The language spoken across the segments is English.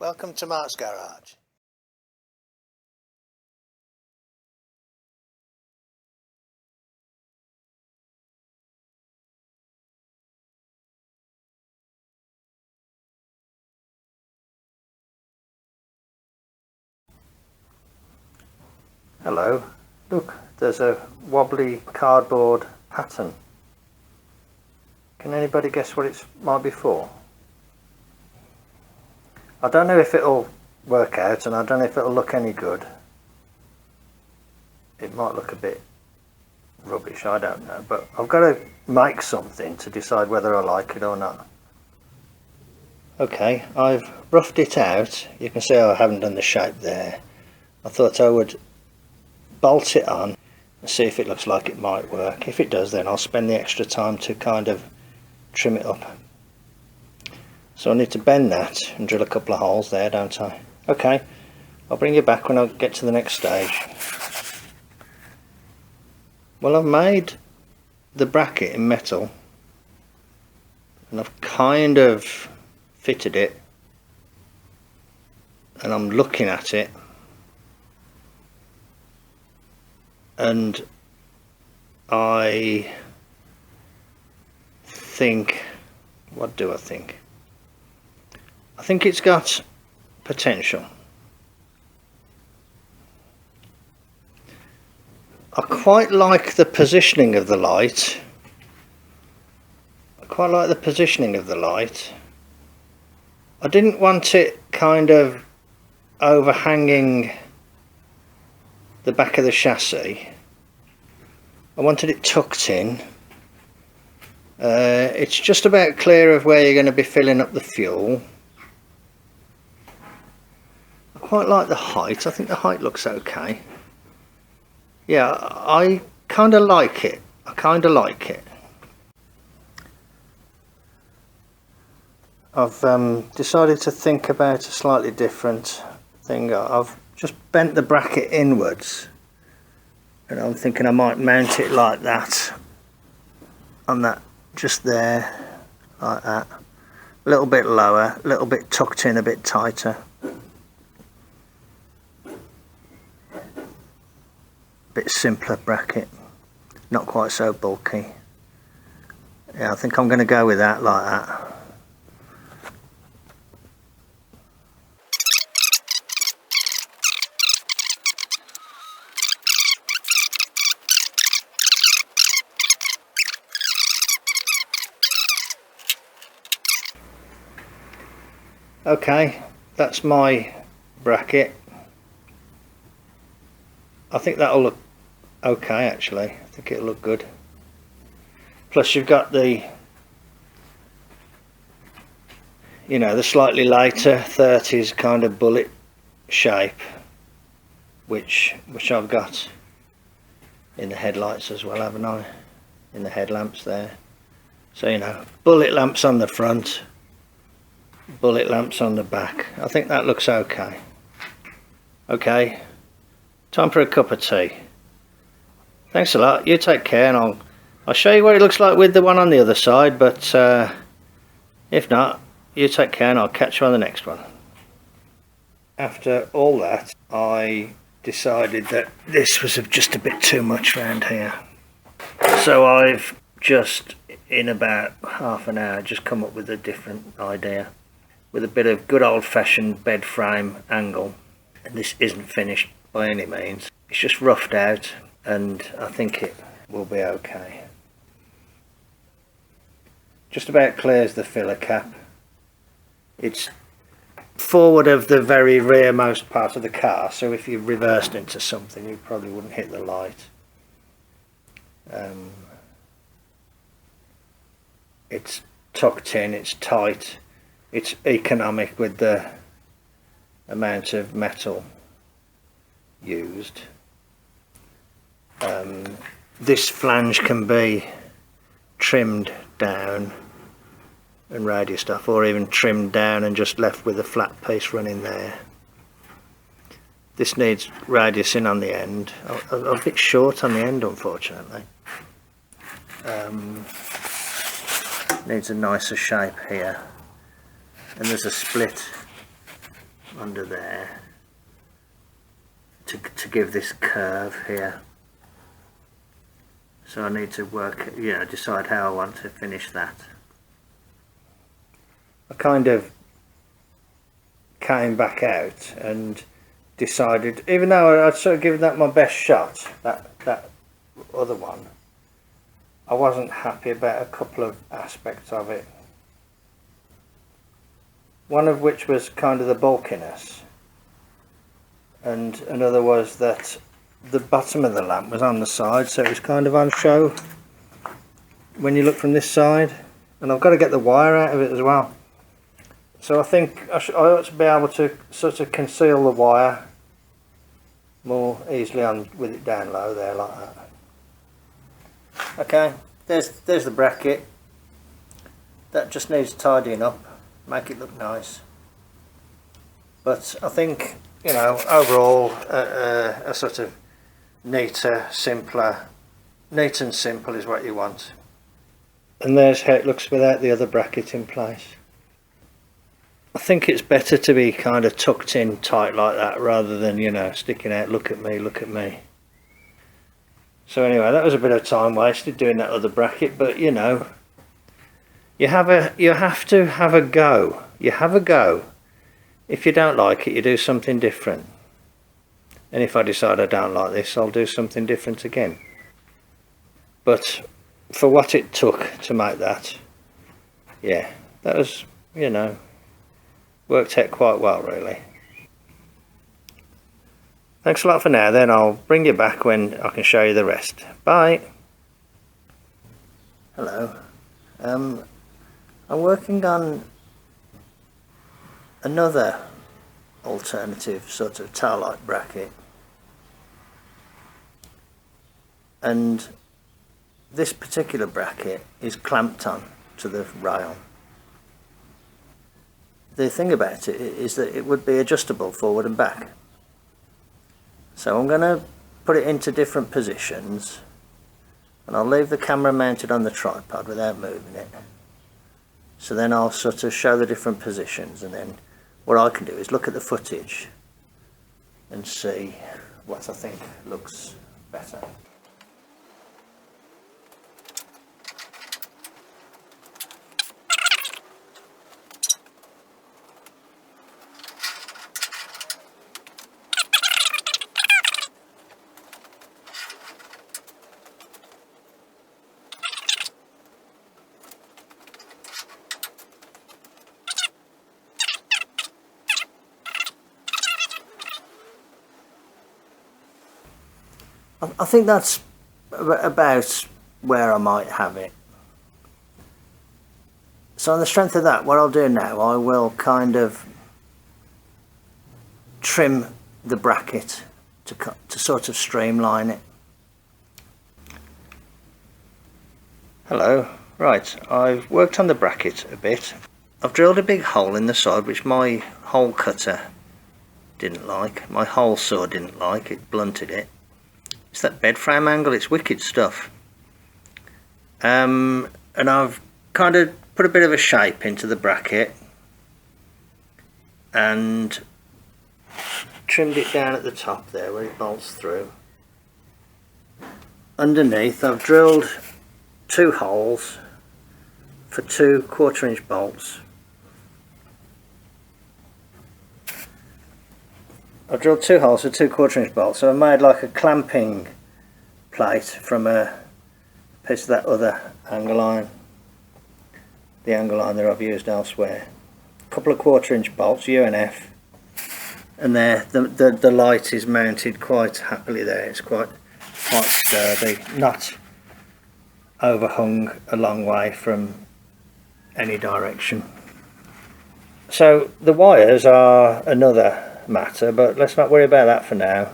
Welcome to Mart's Garage. Hello, look, there's a wobbly cardboard pattern. Can anybody guess what it might be for? I don't know if it'll work out, and I don't know if it'll look any good. It might look a bit rubbish, I don't know, but I've got to make something to decide whether I like it or not. Okay, I've roughed it out. You can see I haven't done the shape there. I thought I would bolt it on and see if it looks like it might work. If it does, then I'll spend the extra time to kind of trim it up. So I need to bend that and drill a couple of holes there, don't I? Okay, I'll bring you back when I get to the next stage. Well, I've made the bracket in metal and I've kind of fitted it, and I'm looking at it, and I think, what do I think? I think it's got potential. I quite like the positioning of the light. I didn't want it kind of overhanging the back of the chassis. I wanted it tucked in. It's just about clear of where you're going to be filling up the fuel. I quite like the height. I think the height looks okay. Yeah, I kind of like it. I've decided to think about a slightly different thing. I've just bent the bracket inwards, and I'm thinking I might mount it like that, on that, just there, like that. A little bit lower, a little bit tucked in, a bit tighter. Bit simpler bracket, not quite so bulky. Yeah, I think I'm going to go with that, like that. Okay, that's my bracket. I think that'll look okay, actually. I think it'll look good. Plus you've got the, you know, the slightly later 30s kind of bullet shape, which I've got in the headlights as well, haven't I? In the headlamps there. So, you know, bullet lamps on the front, bullet lamps on the back. I think that looks okay. Okay, time for a cup of tea. Thanks a lot. You take care, and I'll show you what it looks like with the one on the other side, but if not, you take care and I'll catch you on the next one. After all that, I decided that this was just a bit too much around here. So I've just, in about half an hour, just come up with a different idea, with a bit of good old-fashioned bed frame angle. And this isn't finished by any means. It's just roughed out, and I think it will be okay. Just about clears the filler cap. It's forward of the very rearmost part of the car, so if you reversed into something you probably wouldn't hit the light. It's tucked in, it's tight, it's economic with the amount of metal used. This flange can be trimmed down and radiused off, or even trimmed down and just left with a flat piece running there. This needs radiusing on the end, a bit short on the end unfortunately. Needs a nicer shape here, and there's a split under there to give this curve here. So I need to work, decide how I want to finish that. I kind of came back out and decided, even though I'd sort of given that my best shot, that other one, I wasn't happy about a couple of aspects of it. One of which was kind of the bulkiness, and another was that the bottom of the lamp was on the side, so it was kind of on show when you look from this side, and I've got to get the wire out of it as well. So I think I ought to be able to sort of conceal the wire more easily on with it down low there like that. Okay, there's the bracket. That just needs tidying up, make it look nice. But I think, overall a sort of neat and simple is what you want. And there's how it looks without the other bracket in place. I think it's better to be kind of tucked in tight like that rather than, sticking out, look at me, look at me. So anyway, that was a bit of time wasted doing that other bracket, but you have to have a go. You have a go. If you don't like it, you do something different. And if I decide I don't like this, I'll do something different again. But for what it took to make that, yeah, that was, worked out quite well really. Thanks a lot for now then. I'll bring you back when I can show you the rest. Bye. Hello. I'm working on another alternative sort of tail light bracket, and this particular bracket is clamped on to the rail. The thing about it is that it would be adjustable forward and back. So I'm going to put it into different positions, and I'll leave the camera mounted on the tripod without moving it. So then I'll sort of show the different positions, and then what I can do is look at the footage and see what I think looks better. I think that's about where I might have it. So on the strength of that, what I'll do now, I will kind of trim the bracket to sort of streamline it. Hello. Right, I've worked on the bracket a bit. I've drilled a big hole in the side which my hole cutter didn't like, my hole saw didn't like, it blunted it. It's that bed frame angle, it's wicked stuff. And I've kind of put a bit of a shape into the bracket and trimmed it down at the top there where it bolts through. Underneath I've drilled 2 holes for 2 1/4" bolts. I drilled 2 holes for 2 1/4" bolts, so I made like a clamping plate from a piece of that other angle iron, the angle iron that I've used elsewhere. A couple of 1/4" bolts, UNF, and there the light is mounted quite happily there. It's quite sturdy, not overhung a long way from any direction. So the wires are another matter, but let's not worry about that for now.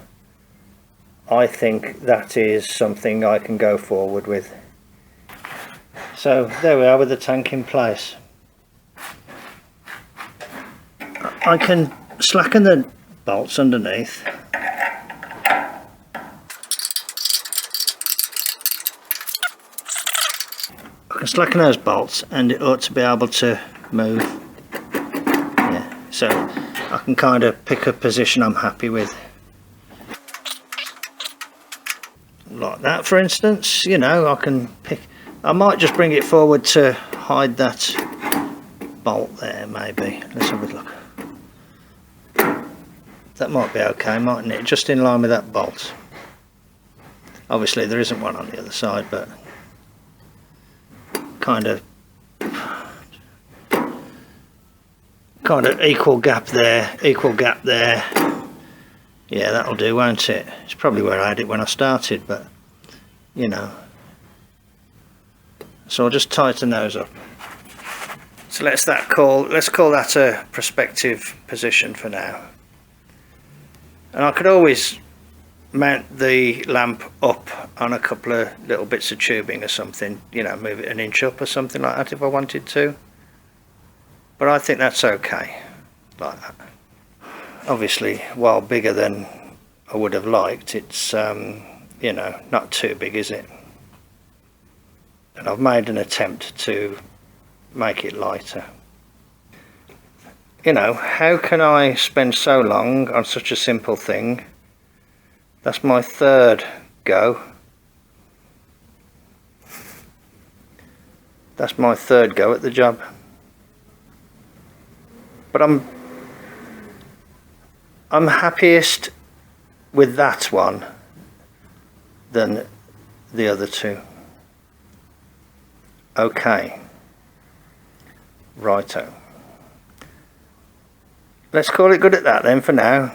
I think that is something I can go forward with. So there we are with the tank in place. I can slacken the bolts underneath. I can slacken those bolts and it ought to be able to move. Yeah, so I can kind of pick a position I'm happy with. Like that, for instance, you know, I can pick, I might just bring it forward to hide that bolt there, maybe. Let's have a look. That might be okay, mightn't it? Just in line with that bolt. Obviously there isn't one on the other side, but kind of equal gap there, equal gap there. Yeah, that'll do, won't it? It's probably where I had it when I started, but you know. So I'll just tighten those up. So let's call that a prospective position for now. And I could always mount the lamp up on a couple of little bits of tubing or something, you know, move it an inch up or something like that if I wanted to. But I think that's okay, like that. Obviously, while bigger than I would have liked, it's, you know, not too big, is it? And I've made an attempt to make it lighter. You know, how can I spend so long on such a simple thing? That's my third go. That's my third go at the job. But I'm happiest with that one than the other two. Okay. Righto. Let's call it good at that then for now.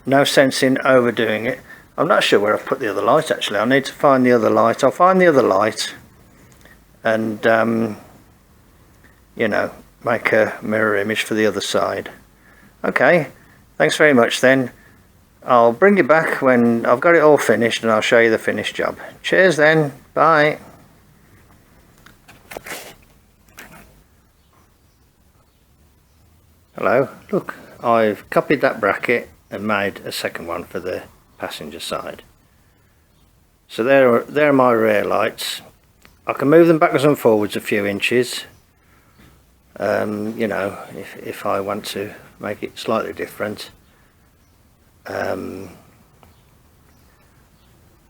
No sense in overdoing it. I'm not sure where I've put the other light actually. I need to find the other light. I'll find the other light and you know, make a mirror image for the other side. Okay, thanks very much then. I'll bring you back when I've got it all finished and I'll show you the finished job. Cheers then, bye. Hello, look, I've copied that bracket and made a second one for the passenger side. So there are my rear lights. I can move them backwards and forwards a few inches, you know, if I want to make it slightly different.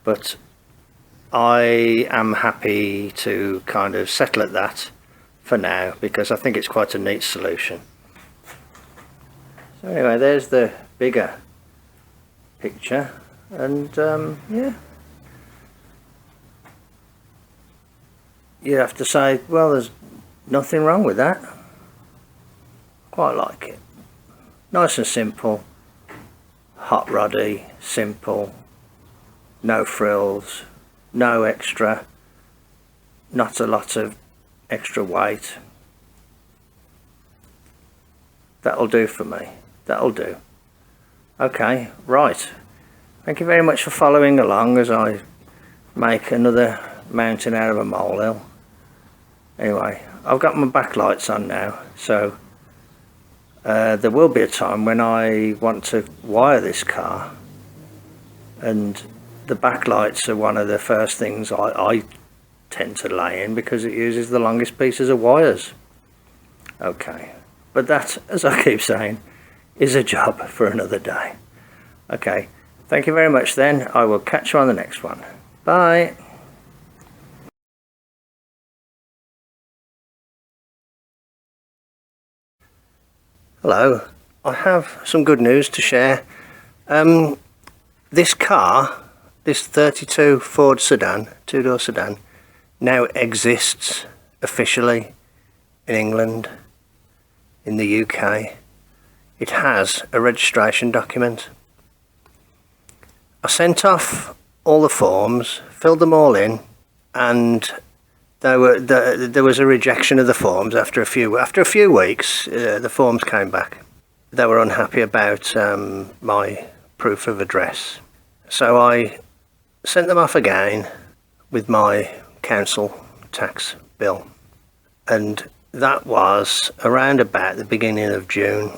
But I am happy to kind of settle at that for now because I think it's quite a neat solution. So anyway, there's the bigger picture, and yeah, you have to say, well, there's nothing wrong with that. Quite like it. Nice and simple, hot roddy, simple, no frills, no extra, not a lot of extra weight. That'll do for me. That'll do. Okay, right. Thank you very much for following along as I make another mountain out of a molehill. Anyway, I've got my backlights on now, so there will be a time when I want to wire this car, and the backlights are one of the first things I tend to lay in because it uses the longest pieces of wires. Okay, but that, as I keep saying, is a job for another day. Okay, thank you very much then. I will catch you on the next one. Bye. Hello, I have some good news to share. This car, this 32 Ford sedan, two-door sedan, now exists officially in England, in the UK. It has a registration document. I sent off all the forms, filled them all in, and there was a rejection of the forms after a few weeks. The forms came back. They were unhappy about my proof of address, so I sent them off again with my council tax bill, and that was around about the beginning of June.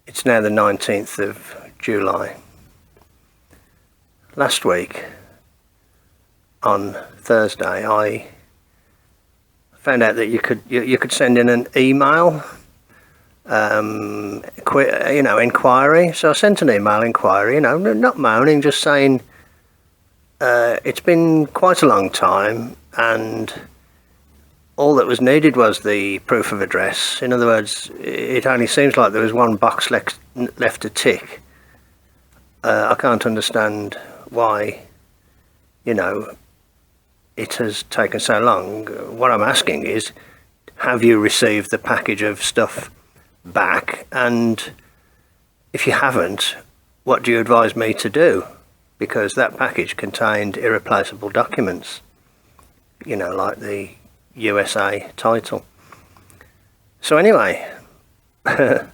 It's now the 19th of July. Last week, on Thursday, I found out that you could send in an email, inquiry. So I sent an email inquiry, not moaning, just saying it's been quite a long time, and all that was needed was the proof of address. In other words, it only seems like there was one box left to tick. I can't understand why, it has taken so long. What I'm asking is, have you received the package of stuff back? And if you haven't, what do you advise me to do? Because that package contained irreplaceable documents, like the USA title. So anyway, that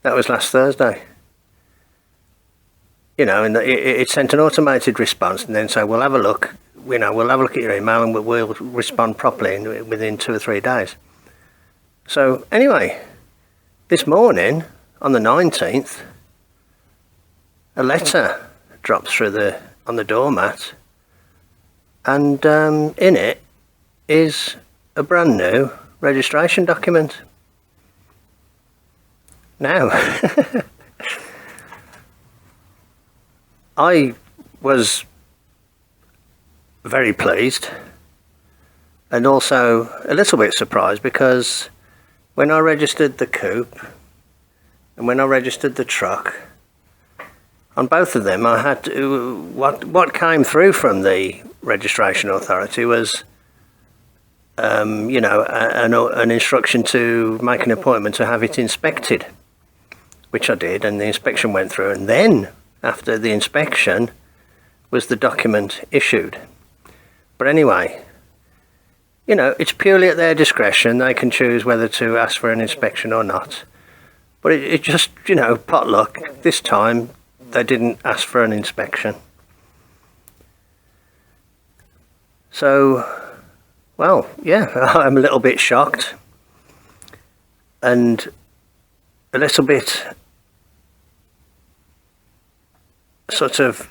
was last Thursday. And it sent an automated response, and then say, we'll have a look. We'll have a look at your email, and we'll respond properly within 2 or 3 days. So anyway, this morning on the 19th, a letter drops through on the doormat, and in it is a brand new registration document. Now, I was very pleased and also a little bit surprised, because when I registered the coupe and when I registered the truck, on both of them I had to, what came through from the registration authority was an instruction to make an appointment to have it inspected, which I did, and the inspection went through, and then after the inspection was the document issued. But anyway, it's purely at their discretion. They can choose whether to ask for an inspection or not. But it just, potluck. This time they didn't ask for an inspection. So, well, yeah, I'm a little bit shocked and a little bit sort of,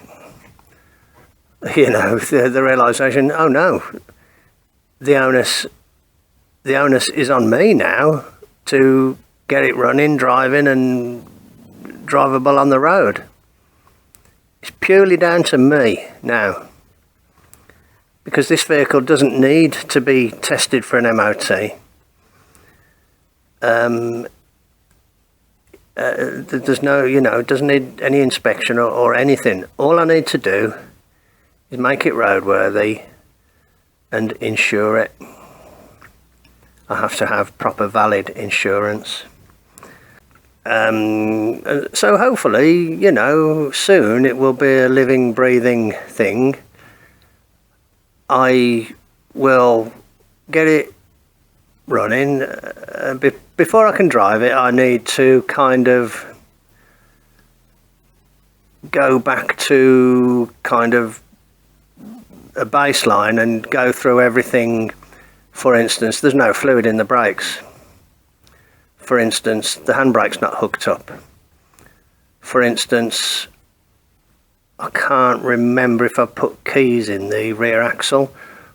the realisation, oh no, the onus is on me now to get it running, driving and drivable on the road. It's purely down to me now, because this vehicle doesn't need to be tested for an MOT. There's no, it doesn't need any inspection or anything. All I need to do is make it roadworthy and insure it. I have to have proper valid insurance. So hopefully, soon it will be a living, breathing thing. I will get it running. Before I can drive it, I need to kind of go back to kind of a baseline and go through everything. For instance, there's no fluid in the brakes. For instance, the handbrake's not hooked up. For instance, I can't remember if I put keys in the rear axle.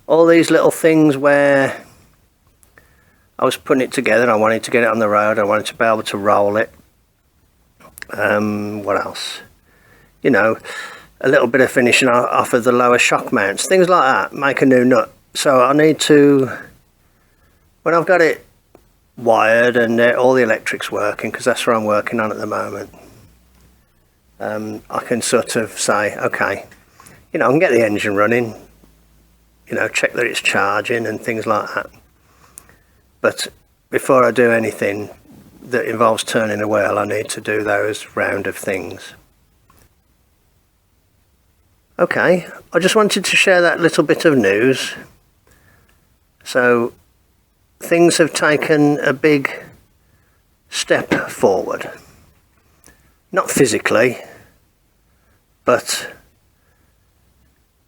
All these little things where I was putting it together, I wanted to get it on the road, I wanted to be able to roll it. What else? A little bit of finishing off of the lower shock mounts, things like that, make a new nut. So I need to, when I've got it wired and all the electrics working, because that's what I'm working on at the moment, I can sort of say, okay, I can get the engine running, check that it's charging and things like that. But before I do anything that involves turning a wheel, I need to do those round of things. Okay, I just wanted to share that little bit of news. So things have taken a big step forward. Not physically, but,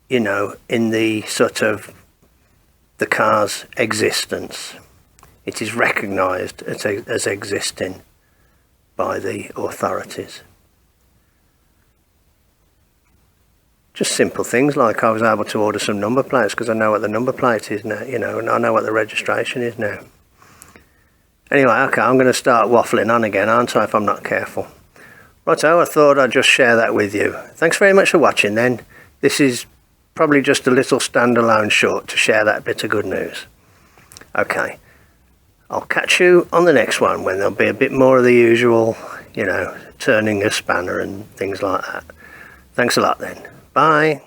in the sort of the car's existence. It is recognised as existing by the authorities. just simple things like I was able to order some number plates because I know what the number plate is now, you know, and I know what the registration is now. Anyway, okay, I'm going to start waffling on again, aren't I, if I'm not careful. Righto, I thought I'd just share that with you. Thanks very much for watching then. This is probably just a little standalone short to share that bit of good news. Okay, I'll catch you on the next one when there'll be a bit more of the usual, you know, turning a spanner and things like that. Thanks a lot then. Bye.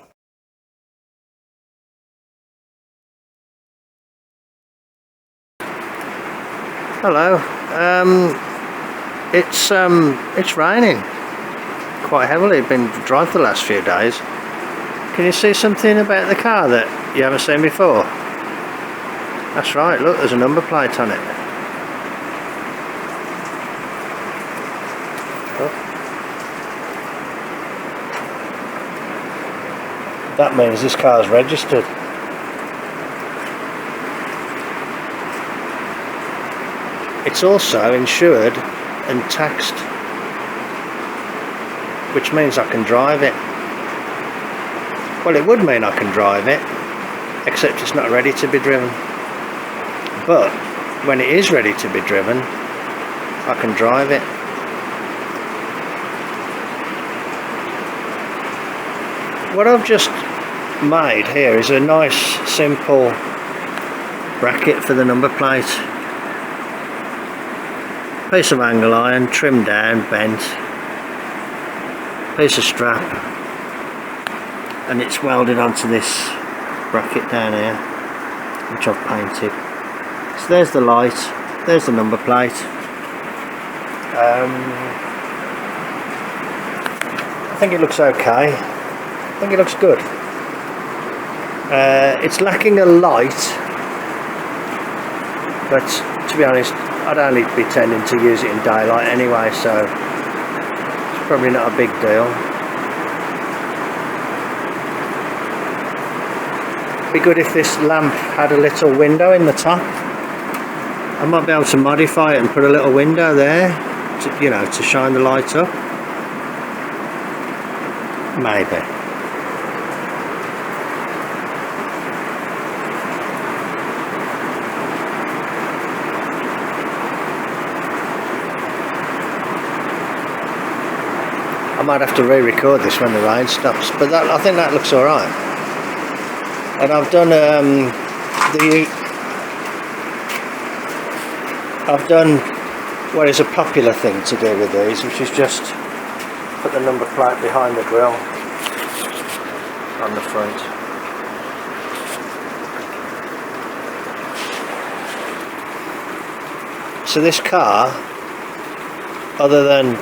Hello. It's raining quite heavily. It's been dry for the last few days. Can you see something about the car that you haven't seen before? That's right, look, there's a number plate on it. Look. That means this car's registered. It's also insured and taxed, which means I can drive it. Well, it would mean I can drive it, except it's not ready to be driven. But when it is ready to be driven, I can drive it. What I've just made here is a nice simple bracket for the number plate. Piece of angle iron, trimmed down, bent, piece of strap, and it's welded onto this bracket down here, which I've painted. So there's the light, there's the number plate. I think it looks okay. I think it looks good. It's lacking a light, but to be honest, I'd only be tending to use it in daylight anyway, so it's probably not a big deal. It'd be good if this lamp had a little window in the top. I might be able to modify it and put a little window there, to, you know, to shine the light up. Maybe. I might have to re-record this when the rain stops, but I think that looks alright. And I've done what is a popular thing to do with these, which is just put the number plate behind the grille on the front. So this car, other than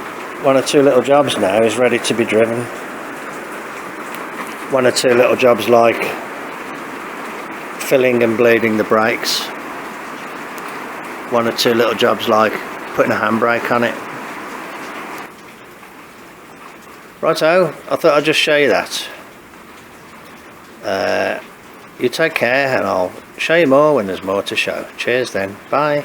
one or two little jobs now, is ready to be driven. One or two little jobs like filling and bleeding the brakes. One or two little jobs like putting a handbrake on it. Righto, I thought I'd just show you that. You take care, and I'll show you more when there's more to show. Cheers then, bye.